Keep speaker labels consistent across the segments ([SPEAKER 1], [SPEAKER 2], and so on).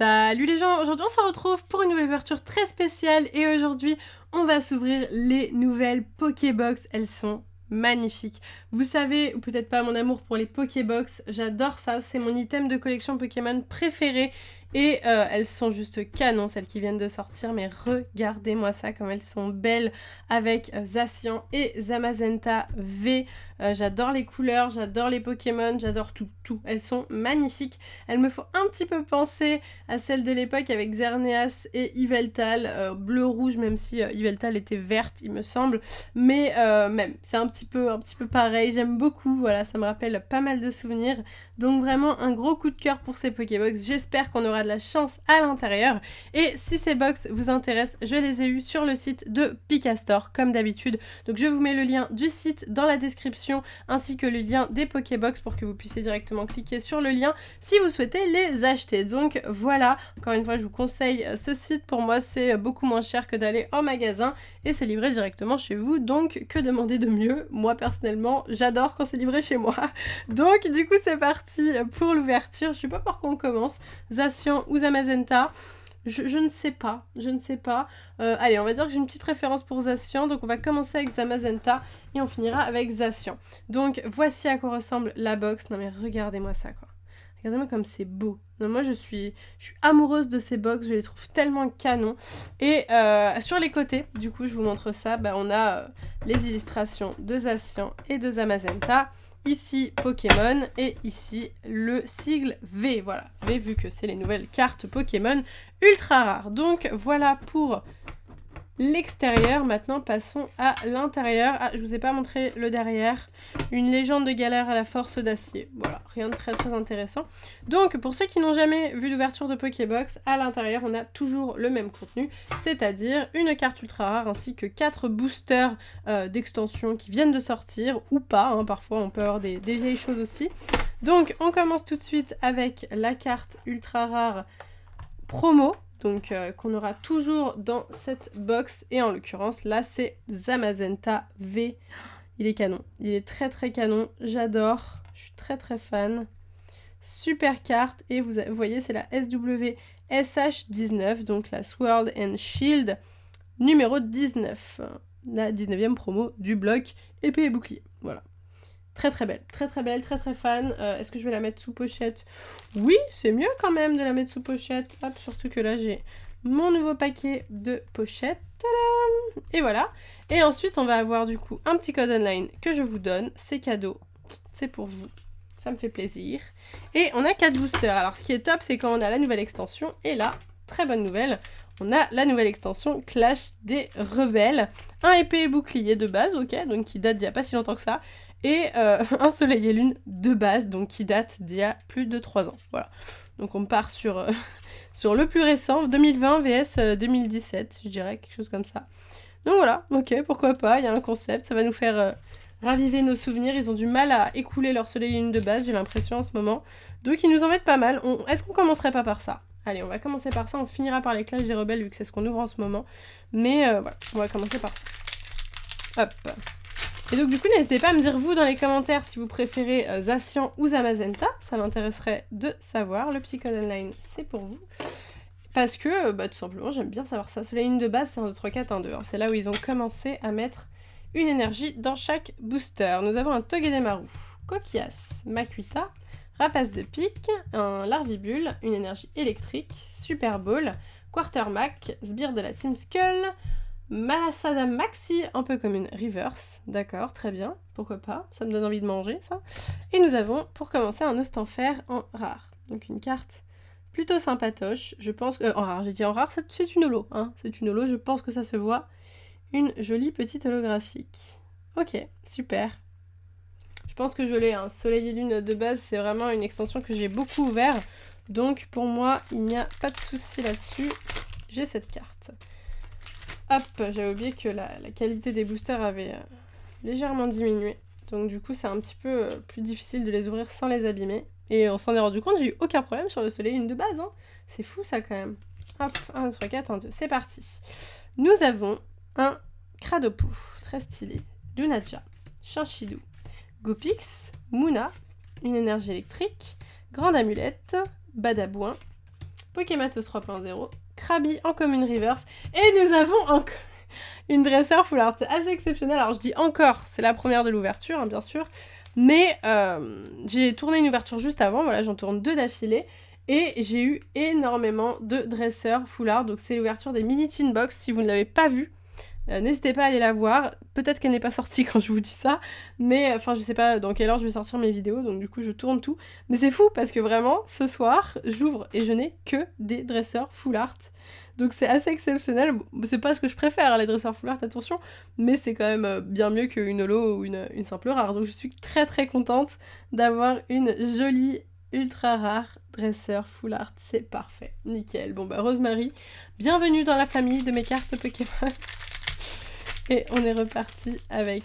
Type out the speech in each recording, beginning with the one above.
[SPEAKER 1] Salut les gens, aujourd'hui on se retrouve pour une nouvelle ouverture très spéciale et aujourd'hui on va s'ouvrir les nouvelles Pokébox, elles sont magnifiques. Vous savez, ou peut-être pas, mon amour pour les Pokébox, j'adore ça, c'est mon item de collection Pokémon préféré et elles sont juste canon celles qui viennent de sortir, mais regardez-moi ça comme elles sont belles avec Zacian et Zamazenta V. J'adore les couleurs, j'adore les Pokémon, j'adore tout, elles sont magnifiques. Elles me font un petit peu penser à celles de l'époque avec Xerneas et Yveltal, bleu-rouge, même si Yveltal était verte il me semble, mais même c'est un petit peu pareil, j'aime beaucoup, voilà, ça me rappelle pas mal de souvenirs, donc vraiment un gros coup de cœur pour ces Pokébox, j'espère qu'on aura de la chance à l'intérieur, et si ces box vous intéressent, je les ai eues sur le site de Pikastore, comme d'habitude, donc je vous mets le lien du site dans la description, ainsi que le lien des Pokébox pour que vous puissiez directement cliquer sur le lien si vous souhaitez les acheter. Donc voilà, encore une fois je vous conseille ce site, pour moi c'est beaucoup moins cher que d'aller en magasin et c'est livré directement chez vous, donc que demander de mieux? Moi personnellement j'adore quand c'est livré chez moi. Donc du coup c'est parti pour l'ouverture, je sais pas par quoi on commence, Zacian ou Zamazenta. Je ne sais pas. Allez, on va dire que j'ai une petite préférence pour Zacian, donc on va commencer avec Zamazenta et on finira avec Zacian. Donc voici à quoi ressemble la box. Non mais regardez-moi ça quoi. Regardez-moi comme c'est beau. Non, moi je suis amoureuse de ces box, je les trouve tellement canon. Et sur les côtés, du coup je vous montre ça, on a les illustrations de Zacian et de Zamazenta. Ici Pokémon et ici le sigle V, voilà, V vu que c'est les nouvelles cartes Pokémon ultra rares. Donc voilà pour l'extérieur, maintenant passons à l'intérieur. Ah, je vous ai pas montré le derrière, une légende de galère à la force d'acier, voilà, rien de très intéressant. Donc pour ceux qui n'ont jamais vu d'ouverture de Pokébox, à l'intérieur on a toujours le même contenu, c'est-à-dire une carte ultra rare ainsi que 4 boosters d'extension qui viennent de sortir, ou pas, hein, parfois on peut avoir des vieilles choses aussi. Donc on commence tout de suite avec la carte ultra rare promo, donc qu'on aura toujours dans cette box, et en l'occurrence là c'est Zamazenta V. Il est canon, il est très canon, j'adore, je suis très fan. Super carte, et vous voyez c'est la SWSH19, donc la Sword and Shield numéro 19, la 19e promo du bloc épée et bouclier, voilà. Très belle, très fan. Est-ce que je vais la mettre sous pochette? Oui, c'est mieux quand même de la mettre sous pochette. Hop, surtout que là j'ai mon nouveau paquet de pochettes. Tadam! Et voilà. Et ensuite on va avoir du coup un petit code online que je vous donne. C'est cadeau, c'est pour vous. Ça me fait plaisir. Et on a 4 boosters. Alors ce qui est top, c'est quand on a la nouvelle extension. Et là, très bonne nouvelle, on a la nouvelle extension Clash des Rebelles. Un épée et bouclier de base, ok, donc qui date d'il n'y a pas si longtemps que ça. Et un soleil et lune de base, donc qui date d'il y a plus de 3 ans. Voilà. Donc on part sur, sur le plus récent, 2020 vs 2017, je dirais, quelque chose comme ça. Donc voilà, ok, pourquoi pas, il y a un concept, ça va nous faire raviver nos souvenirs. Ils ont du mal à écouler leur soleil et lune de base, j'ai l'impression en ce moment. Donc ils nous en mettent pas mal. Est-ce qu'on commencerait pas par ça? Allez, on va commencer par ça, on finira par les Clash des Rebelles vu que c'est ce qu'on ouvre en ce moment. Mais voilà, on va commencer par ça. Hop. Et donc du coup, n'hésitez pas à me dire vous dans les commentaires si vous préférez Zacian ou Zamazenta, ça m'intéresserait de savoir. Le petit code online, c'est pour vous. Parce que, tout simplement, j'aime bien savoir ça. Soleil de base, c'est un 2, 3, 4, 1, 2. Hein. C'est là où ils ont commencé à mettre une énergie dans chaque booster. Nous avons un Togedemaru, Coquillas, Makuita, Rapace de pique, un Larvibule, une énergie électrique, Super Ball, Quartermac, Sbire de la Team Skull, Malasada Maxi, un peu comme une reverse, d'accord, très bien, pourquoi pas, ça me donne envie de manger ça. Et nous avons pour commencer un Ostanfer en rare, donc une carte plutôt sympatoche, je pense que, en rare, j'ai dit en rare, c'est une holo, hein, c'est une holo, je pense que ça se voit, une jolie petite holographique. Ok, super. Je pense que je l'ai, hein. Soleil et lune de base, c'est vraiment une extension que j'ai beaucoup ouvert, donc pour moi, il n'y a pas de souci là-dessus, j'ai cette carte. Hop, j'avais oublié que la qualité des boosters avait légèrement diminué. Donc du coup, c'est un petit peu plus difficile de les ouvrir sans les abîmer. Et on s'en est rendu compte, j'ai eu aucun problème sur le soleil lune de base. Hein. C'est fou ça quand même. Hop, 1, 2, 3, 4, 1, 2, c'est parti. Nous avons un Cradopo, très stylé. Lunaja, Chinchidou, Gopix, Mouna, une énergie électrique, Grande Amulette, Badabouin, Pokématos 3.0, Krabi en commune reverse, et nous avons encore une dresseur full art. C'est assez exceptionnel. Alors je dis encore, c'est la première de l'ouverture, hein, bien sûr, mais j'ai tourné une ouverture juste avant, voilà, j'en tourne 2 d'affilée, et j'ai eu énormément de dresseurs full art. Donc c'est l'ouverture des mini teen box. Si vous ne l'avez pas vue, n'hésitez pas à aller la voir. Peut-être qu'elle n'est pas sortie quand je vous dis ça, mais enfin je sais pas dans quelle heure je vais sortir mes vidéos, donc du coup je tourne tout. Mais c'est fou parce que vraiment ce soir j'ouvre et je n'ai que des dresseurs full art. Donc c'est assez exceptionnel. C'est pas ce que je préfère, les dresseurs full art, attention, mais c'est quand même bien mieux qu'une holo ou une simple rare. Donc je suis très très contente d'avoir une jolie ultra rare dresseur full art. C'est parfait, nickel. Bon bah Rosemary, bienvenue dans la famille de mes cartes Pokémon. Et on est reparti avec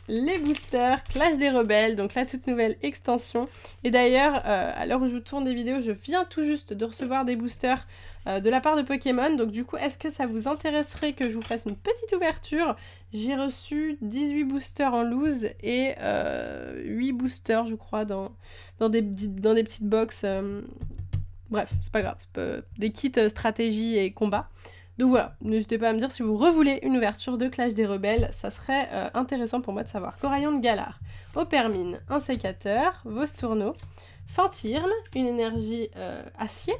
[SPEAKER 1] les boosters Clash des Rebelles, donc la toute nouvelle extension. Et d'ailleurs, à l'heure où je vous tourne des vidéos, je viens tout juste de recevoir des boosters de la part de Pokémon. Donc du coup, est-ce que ça vous intéresserait que je vous fasse une petite ouverture? J'ai reçu 18 boosters en loose et 8 boosters, je crois, dans des petites box. Bref, c'est pas grave, des kits stratégie et combat. Donc voilà, n'hésitez pas à me dire si vous revoulez une ouverture de Clash des Rebelles, ça serait intéressant pour moi de savoir. Coraillon de Galar, Opermine, un sécateur, Vostourneau, Fantirme, une énergie acier,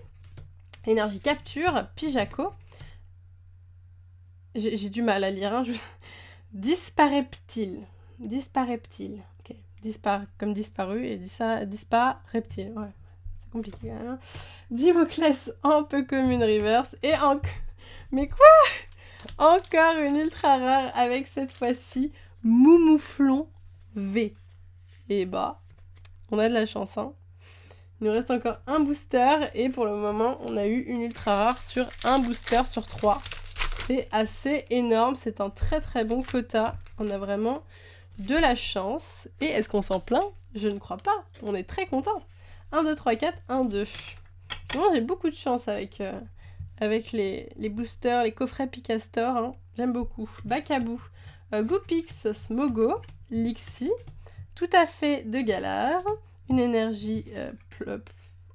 [SPEAKER 1] énergie capture, Pijaco, j'ai du mal à lire, hein, Dispareptile, ok, comme disparu et Dispareptile, ouais, c'est compliqué quand même. Hein. Dimoclès en peu commune reverse et en... Mais quoi? Encore une ultra rare avec cette fois-ci Moumouflon V. Et bah, on a de la chance, hein. Il nous reste encore un booster et pour le moment, on a eu une ultra rare sur un booster sur 3. C'est assez énorme, c'est un très très bon quota. On a vraiment de la chance. Et est-ce qu'on s'en plaint? Je ne crois pas. On est très content. 1, 2, 3, 4, 1, 2. Moi, j'ai beaucoup de chance avec les boosters, les coffrets Picastor, hein. J'aime beaucoup. Bacabou, Goopix, Smogo, Lixie, tout à fait de Galar, une énergie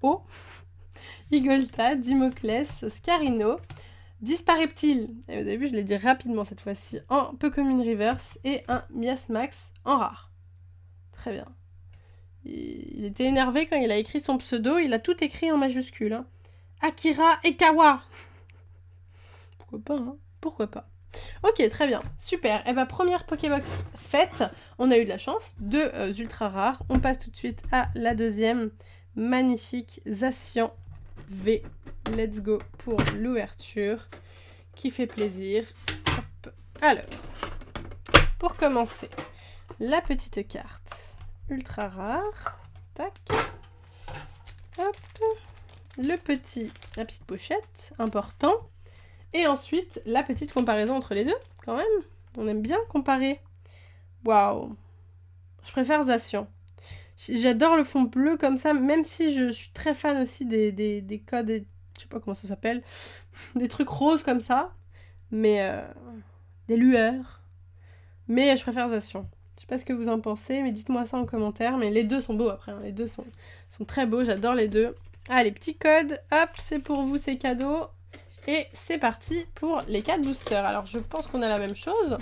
[SPEAKER 1] eau, Igolta, Dimoclès, Scarino, Dispareptile, et vous avez vu, je l'ai dit rapidement cette fois-ci, en peu commune reverse, et un Miasmax en rare. Très bien. Il était énervé quand il a écrit son pseudo, il a tout écrit en majuscule, hein. Akira Ekawa. Pourquoi pas, hein? Pourquoi pas. Ok, très bien, super. Et bah première Pokébox faite, on a eu de la chance, 2 ultra rares. On passe tout de suite à la deuxième, magnifique Zacian V. Let's go pour l'ouverture, qui fait plaisir. Hop. Alors, pour commencer, la petite carte ultra rare. Tac. Hop. La petite pochette, important. Et ensuite, la petite comparaison entre les deux, quand même. On aime bien comparer. Waouh. Je préfère Zacian. J'adore le fond bleu comme ça, même si je suis très fan aussi des codes, je sais pas comment ça s'appelle, des trucs roses comme ça, mais des lueurs. Mais je préfère Zacian. Je sais pas ce que vous en pensez, mais dites-moi ça en commentaire. Mais les deux sont beaux après, hein. Les deux sont très beaux, j'adore les deux. Allez, petit code, hop, c'est pour vous, c'est cadeau. Et c'est parti pour les 4 boosters. Alors, je pense qu'on a la même chose.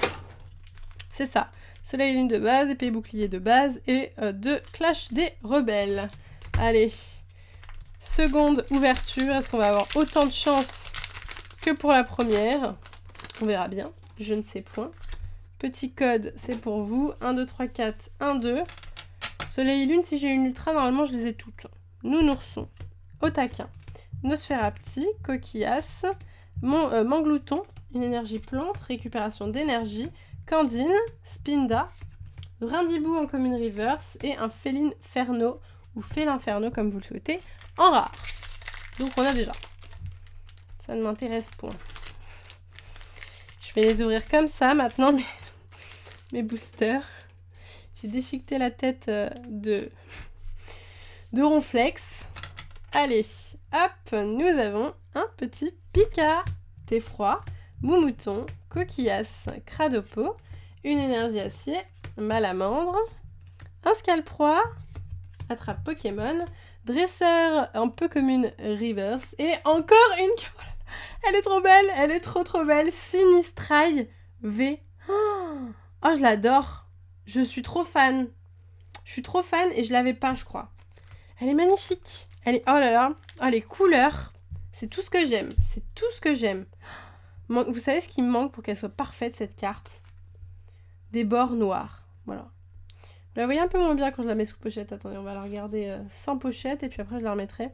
[SPEAKER 1] C'est ça. Soleil et lune de base, épée et bouclier de base et 2 Clash des Rebelles. Allez, seconde ouverture. Est-ce qu'on va avoir autant de chance que pour la première? On verra bien. Je ne sais point. Petit code, c'est pour vous. 1, 2, 3, 4, 1, 2. Soleil et lune, si j'ai une ultra, normalement, je les ai toutes. Nounoursons. Au taquin. Nosferapti, Coquillas, Manglouton, une énergie plante, récupération d'énergie, Candine, Spinda, Rindibou en commune reverse et un Félinferno ou Félinferno comme vous le souhaitez en rare. Donc on a déjà. Ça ne m'intéresse point. Je vais les ouvrir comme ça maintenant, mes boosters. J'ai déchiqueté la tête de Ronflex. Allez, hop, nous avons un petit Pika, thé froid, Moumouton, Coquillas, Cradopo, une énergie acier, Malamandre, un Scalproie, attrape Pokémon, Dresseur, un peu comme une reverse. Et encore une... Elle est trop belle, elle est trop belle. Sinistrail V. Oh, je l'adore. Je suis trop fan. Je suis trop fan et je l'avais pas, je crois. Elle est magnifique. Elle est... Oh là là. Oh, les couleurs. C'est tout ce que j'aime. C'est tout ce que j'aime. Vous savez ce qui me manque pour qu'elle soit parfaite, cette carte? Des bords noirs. Voilà. Vous la voyez un peu moins bien quand je la mets sous pochette. Attendez, on va la regarder sans pochette et puis après je la remettrai.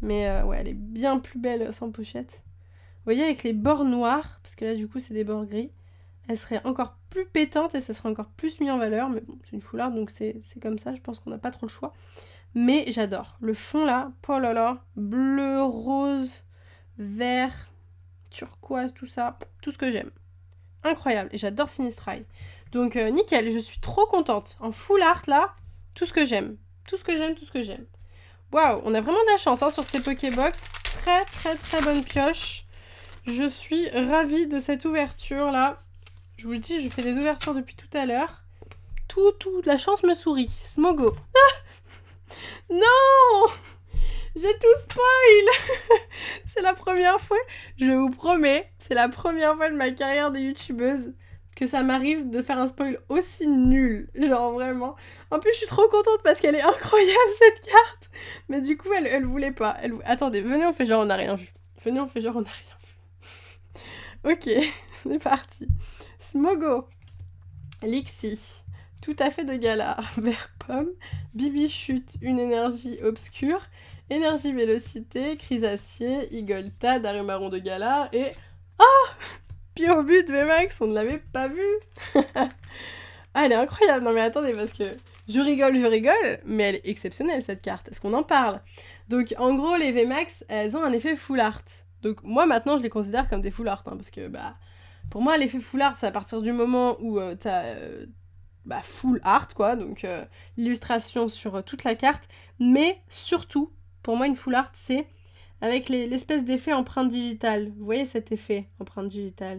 [SPEAKER 1] Mais ouais, elle est bien plus belle sans pochette. Vous voyez, avec les bords noirs, parce que là du coup c'est des bords gris, elle serait encore plus pétante et ça serait encore plus mis en valeur. Mais bon, c'est une foularde donc c'est comme ça, je pense qu'on n'a pas trop le choix. Mais j'adore. Le fond là, oh là là, bleu, rose, vert, turquoise, tout ça, tout ce que j'aime. Incroyable, et j'adore Sinistrail. Donc nickel, je suis trop contente. En full art là, tout ce que j'aime. Tout ce que j'aime, tout ce que j'aime. Waouh, on a vraiment de la chance hein, sur ces Pokébox. Très bonne pioche. Je suis ravie de cette ouverture là. Je vous le dis, je fais des ouvertures depuis tout à l'heure. Tout, la chance me sourit. Smogo. Ah non, j'ai tout spoil. C'est la première fois, je vous promets, c'est la première fois de ma carrière de youtubeuse que ça m'arrive de faire un spoil aussi nul. Genre vraiment. En plus, je suis trop contente parce qu'elle est incroyable cette carte. Mais du coup, elle voulait pas. Attendez, venez, on fait genre on n'a rien vu. Venez, on fait genre on n'a rien vu. Ok, c'est parti. Smogo. Lixie. Tout à fait de Galar. Vert pomme. Bibichute, une énergie obscure. Énergie vélocité. Chrysacier. Igolta. Darumaron de Galar. Et... Oh, Pyrobut VMAX, on ne l'avait pas vu. Ah, elle est incroyable. Non mais attendez, parce que je rigole, mais elle est exceptionnelle cette carte. Est-ce qu'on en parle? Donc en gros, les VMAX, elles ont un effet full art. Donc moi maintenant, je les considère comme des full art, hein, parce que bah pour moi, l'effet full art, c'est à partir du moment où t'as full art, quoi, donc l'illustration sur toute la carte. Mais surtout, pour moi, une full art, c'est avec l'espèce d'effet empreinte digitale. Vous voyez cet effet empreinte digitale?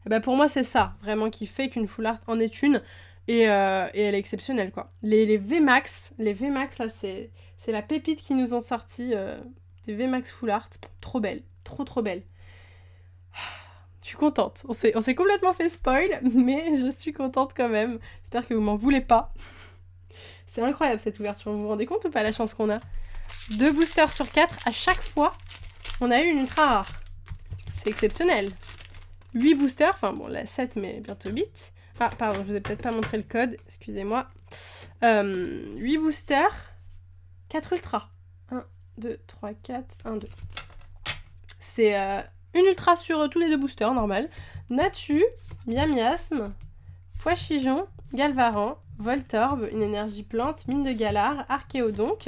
[SPEAKER 1] Et bah pour moi, c'est ça, vraiment, qui fait qu'une full art en est une. Et elle est exceptionnelle, quoi. Les VMAX, là, c'est la pépite qui nous ont sorti des VMAX full art. Trop belle, trop belle. Je suis contente. On s'est complètement fait spoil, mais je suis contente quand même. J'espère que vous m'en voulez pas. C'est incroyable cette ouverture. Vous vous rendez compte ou pas la chance qu'on a? 2 boosters sur 4. À chaque fois, on a eu une ultra rare. C'est exceptionnel. 8 boosters. Enfin bon, là 7, mais bientôt 8. Ah, pardon, je vous ai peut-être pas montré le code. Excusez-moi. 8 boosters. 4 ultras. 1, 2, 3, 4. 1, 2. C'est... une ultra sur tous les 2 boosters, normal. Natu, Miamiasme, Poichijon, Galvaran, Voltorb, une énergie plante, Mine de Galar, Archéodonc,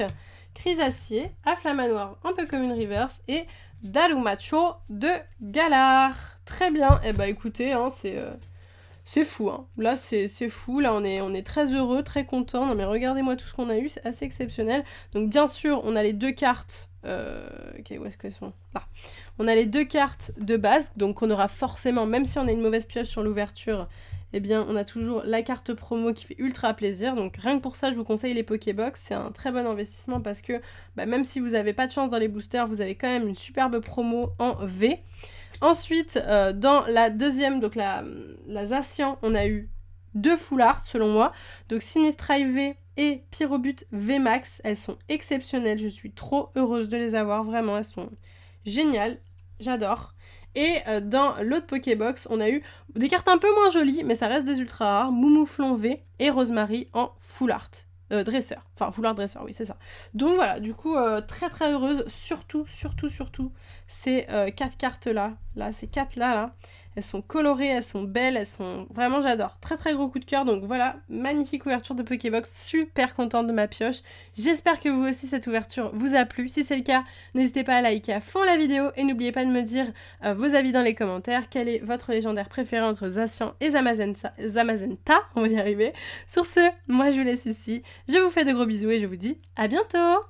[SPEAKER 1] Chrysacier, Afflamanoir, un peu comme une reverse, et Dalumacho de Galar. Très bien, et bah écoutez, hein, c'est fou, hein. Là c'est fou, là on est très heureux, très content. Non mais regardez-moi tout ce qu'on a eu, c'est assez exceptionnel. Donc bien sûr, on a les 2 cartes... Ok, où est-ce qu'elles sont? Là. On a les 2 cartes de base, donc on aura forcément, même si on a une mauvaise pioche sur l'ouverture, eh bien on a toujours la carte promo qui fait ultra plaisir. Donc rien que pour ça, je vous conseille les Pokébox, c'est un très bon investissement parce que même si vous n'avez pas de chance dans les boosters, vous avez quand même une superbe promo en V. Ensuite, dans la deuxième, donc la Zacian, on a eu 2 full art selon moi, donc Sinistrail V et Pyrobut VMAX, elles sont exceptionnelles, je suis trop heureuse de les avoir, vraiment, elles sont géniales, j'adore. Et dans l'autre Pokébox, on a eu des cartes un peu moins jolies, mais ça reste des ultra rares, Moumouflon V et Rosemary en full art. Dresseur, enfin full art dresseur, oui c'est ça. Donc voilà, du coup très heureuse, surtout ces 4 cartes là, ces 4 là, elles sont colorées, elles sont belles, elles sont... Vraiment j'adore, très gros coup de cœur, donc voilà, magnifique ouverture de Pokébox, super contente de ma pioche. J'espère que vous aussi cette ouverture vous a plu, si c'est le cas, n'hésitez pas à liker à fond la vidéo et n'oubliez pas de me dire vos avis dans les commentaires, quel est votre légendaire préféré entre Zacian et Zamazenta, on va y arriver. Sur ce, moi je vous laisse ici, je vous fais de gros bisous et je vous dis à bientôt.